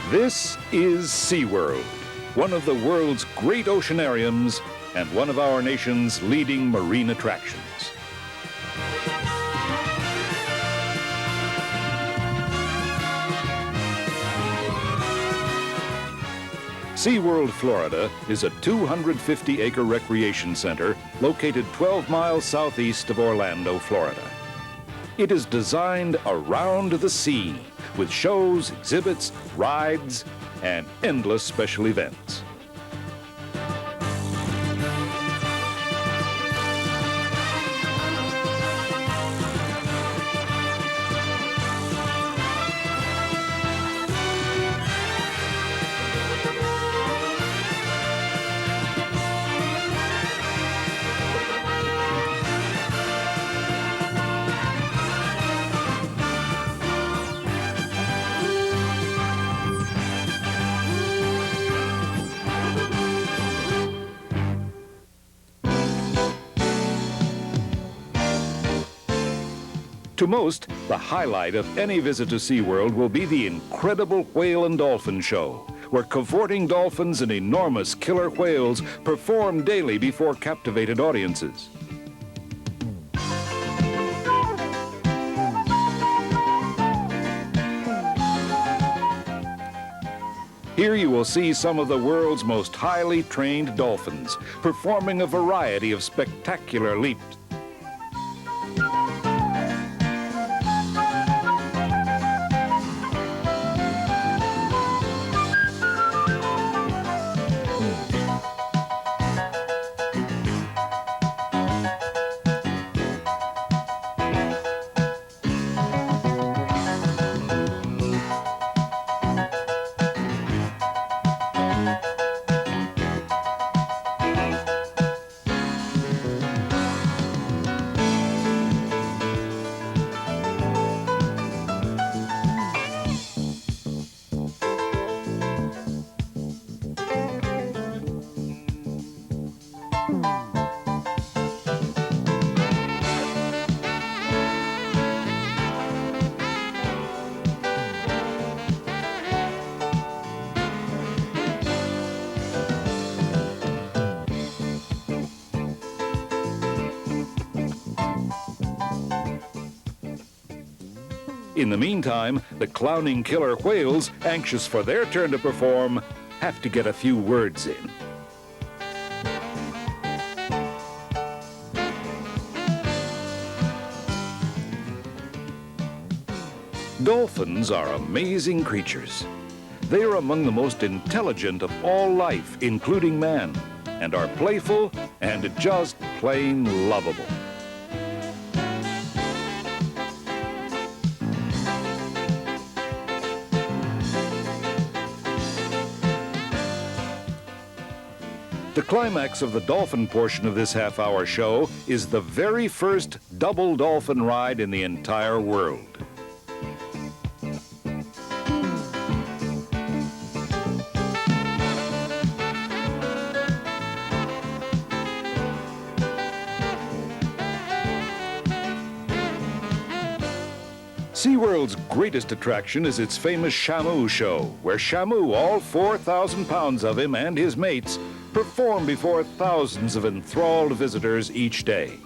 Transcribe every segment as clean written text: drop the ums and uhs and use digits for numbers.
This is SeaWorld, one of the world's great oceanariums and one of our nation's leading marine attractions. SeaWorld, Florida is a 250-acre recreation center located 12 miles southeast of Orlando, Florida. It is designed around the sea with shows, exhibits, rides, and endless special events. To most, the highlight of any visit to SeaWorld will be the incredible whale and dolphin show, where cavorting dolphins and enormous killer whales perform daily before captivated audiences. Here you will see some of the world's most highly trained dolphins, performing a variety of spectacular leaps. In the meantime, the clowning killer whales, anxious for their turn to perform, have to get a few words in. Dolphins are amazing creatures. They are among the most intelligent of all life, including man, and are playful and just plain lovable. The climax of the dolphin portion of this half-hour show is the very first double dolphin ride in the entire world. SeaWorld's greatest attraction is its famous Shamu show, where Shamu, all 4,000 pounds of him and his mates, perform before thousands of enthralled visitors each day.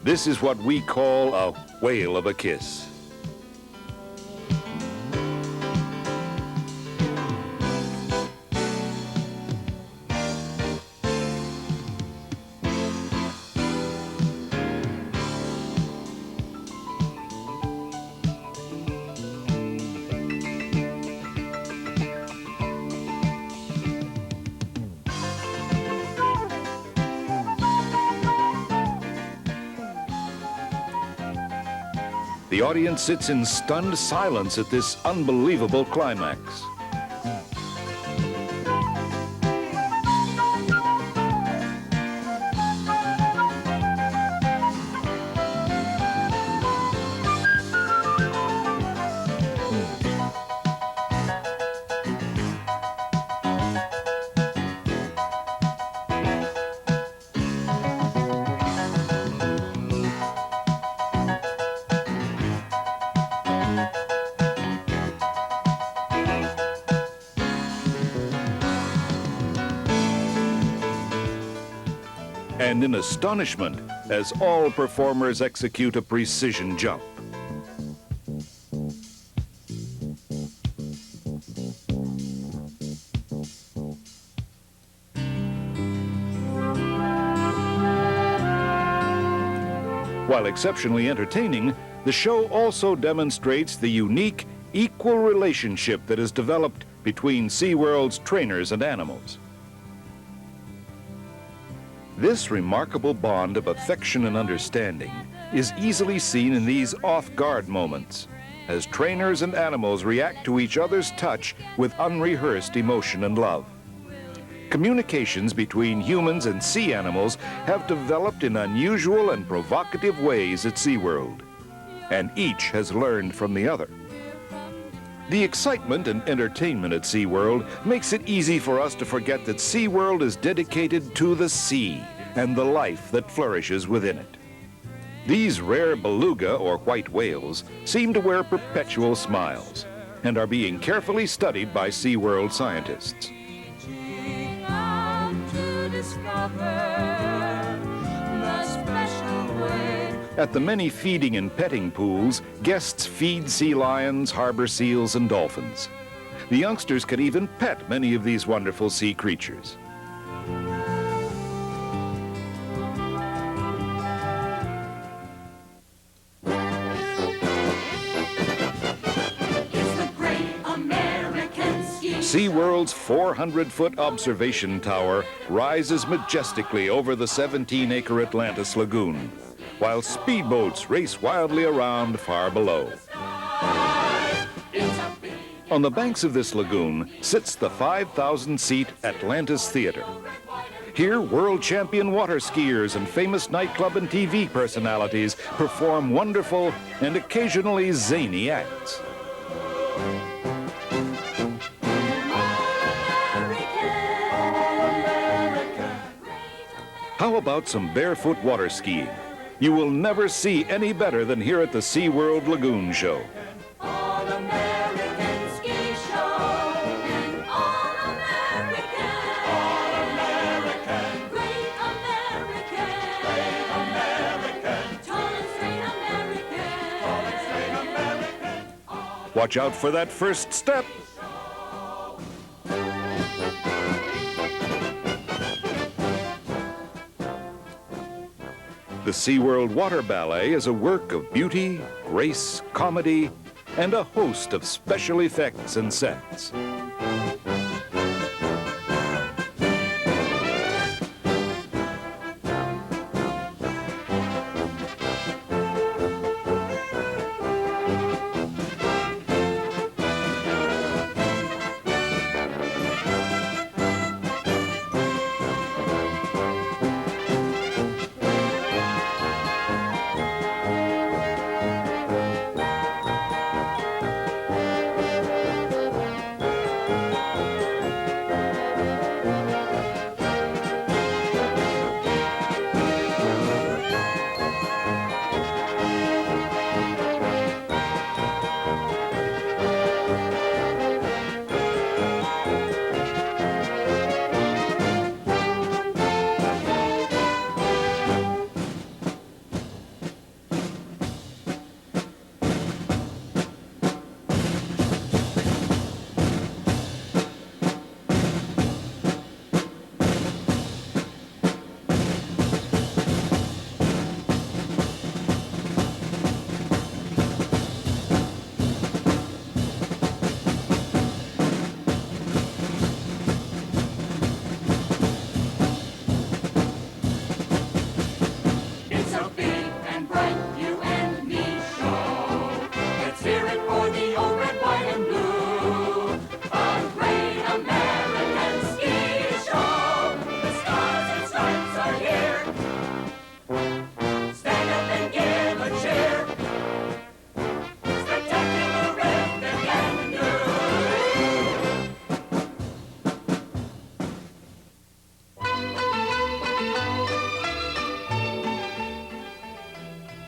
This is what we call a whale of a kiss. The audience sits in stunned silence at this unbelievable climax. And in astonishment as all performers execute a precision jump. While exceptionally entertaining, the show also demonstrates the unique, equal relationship that is developed between SeaWorld's trainers and animals. This remarkable bond of affection and understanding is easily seen in these off-guard moments, as trainers and animals react to each other's touch with unrehearsed emotion and love. Communications between humans and sea animals have developed in unusual and provocative ways at SeaWorld, and each has learned from the other. The excitement and entertainment at SeaWorld makes it easy for us to forget that SeaWorld is dedicated to the sea and the life that flourishes within it. These rare beluga or white whales seem to wear perpetual smiles and are being carefully studied by SeaWorld scientists. At the many feeding and petting pools, guests feed sea lions, harbor seals, and dolphins. The youngsters can even pet many of these wonderful sea creatures. SeaWorld's 400-foot observation tower rises majestically over the 17-acre Atlantis Lagoon, while speedboats race wildly around far below. On the banks of this lagoon sits the 5,000-seat Atlantis Theater. Here, world champion water skiers and famous nightclub and TV personalities perform wonderful and occasionally zany acts. How about some barefoot water skiing? You will never see any better than here at the SeaWorld Lagoon Show. Watch out for that first step. The SeaWorld Water Ballet is a work of beauty, grace, comedy, and a host of special effects and sets.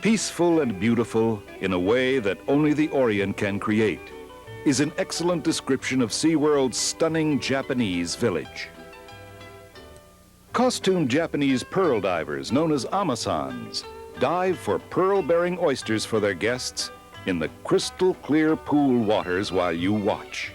Peaceful and beautiful in a way that only the Orient can create is an excellent description of SeaWorld's stunning Japanese village. Costumed Japanese pearl divers known as Amasans dive for pearl-bearing oysters for their guests in the crystal clear pool waters while you watch.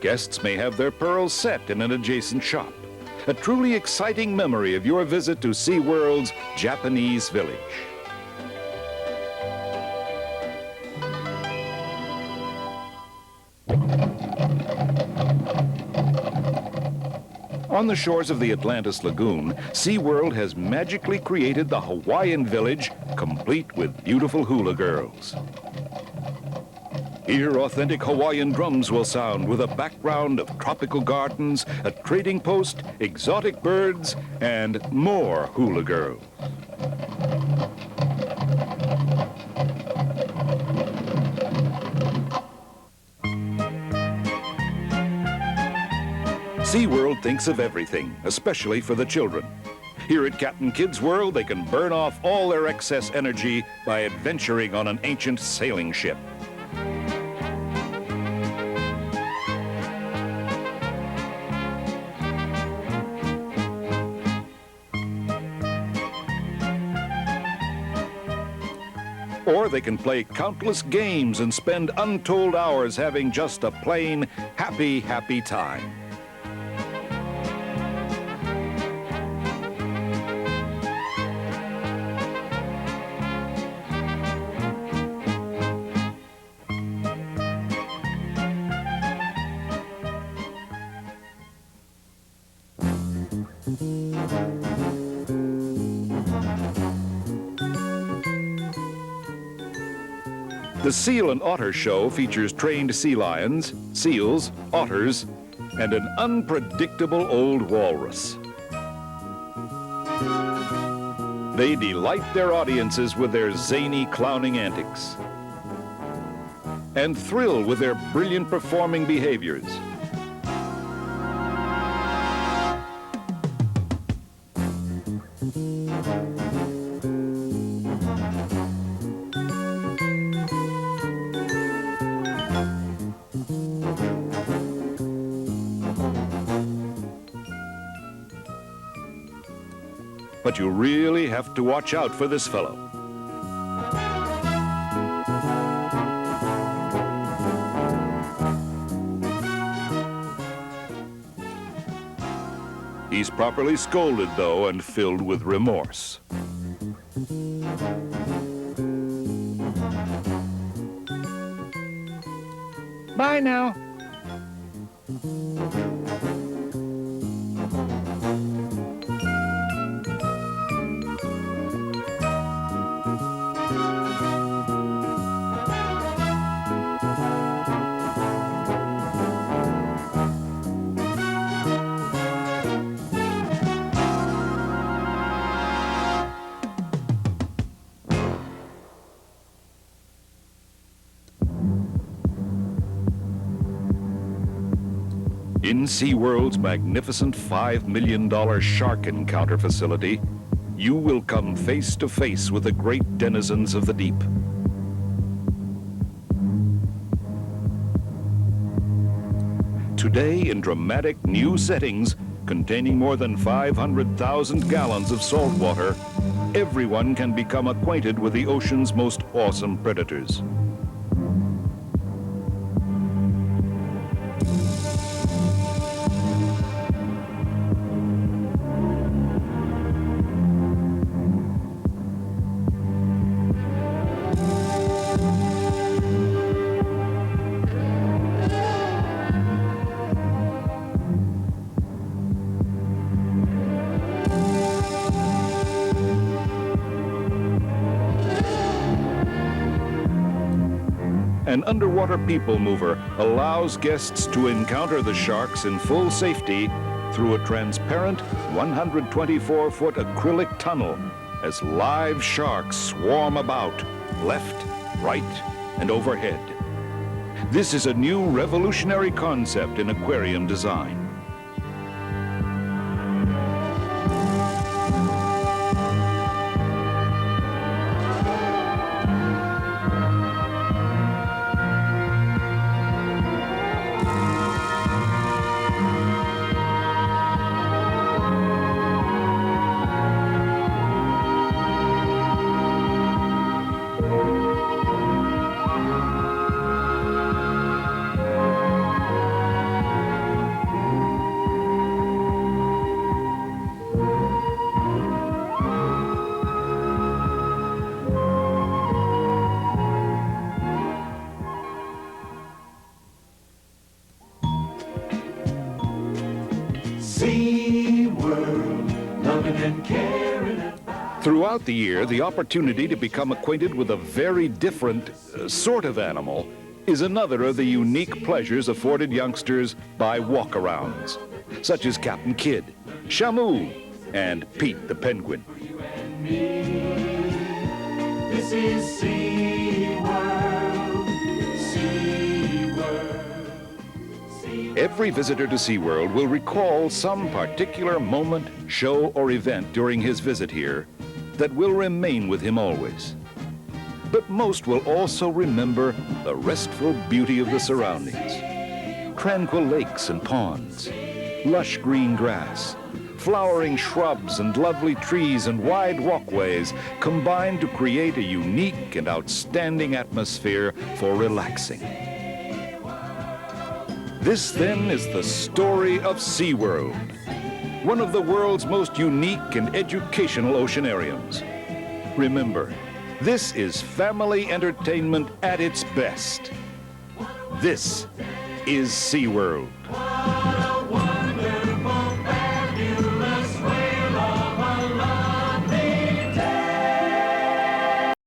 Guests may have their pearls set in an adjacent shop. A truly exciting memory of your visit to SeaWorld's Japanese village. On the shores of the Atlantis Lagoon, SeaWorld has magically created the Hawaiian village, complete with beautiful hula girls. Here, authentic Hawaiian drums will sound with a background of tropical gardens, a trading post, exotic birds, and more hula girls. SeaWorld thinks of everything, especially for the children. Here at Captain Kidd's World, they can burn off all their excess energy by adventuring on an ancient sailing ship. Or they can play countless games and spend untold hours having just a plain, happy, happy time. The Seal and Otter Show features trained sea lions, seals, otters, and an unpredictable old walrus. They delight their audiences with their zany clowning antics and thrill with their brilliant performing behaviors. But you really have to watch out for this fellow. He's properly scolded, though, and filled with remorse. Bye now. In SeaWorld's magnificent $5 million shark encounter facility, you will come face to face with the great denizens of the deep. Today, in dramatic new settings containing more than 500,000 gallons of salt water, everyone can become acquainted with the ocean's most awesome predators. An underwater people mover allows guests to encounter the sharks in full safety through a transparent 124-foot acrylic tunnel as live sharks swarm about, left, right, and overhead. This is a new revolutionary concept in aquarium design. SeaWorld, loving and caring. Throughout the year, the opportunity to become acquainted with a very different sort of animal is another of the unique pleasures afforded youngsters by walk-arounds, such as Captain Kidd, Shamu, and Pete the Penguin. You and me, this is SeaWorld, SeaWorld, SeaWorld. Every visitor to SeaWorld will recall some particular moment, show, or event during his visit here that will remain with him always. But most will also remember the restful beauty of the surroundings. Tranquil lakes and ponds, lush green grass, flowering shrubs and lovely trees and wide walkways combine to create a unique and outstanding atmosphere for relaxing. This, then, is the story of SeaWorld, one of the world's most unique and educational oceanariums. Remember, this is family entertainment at its best. This is SeaWorld.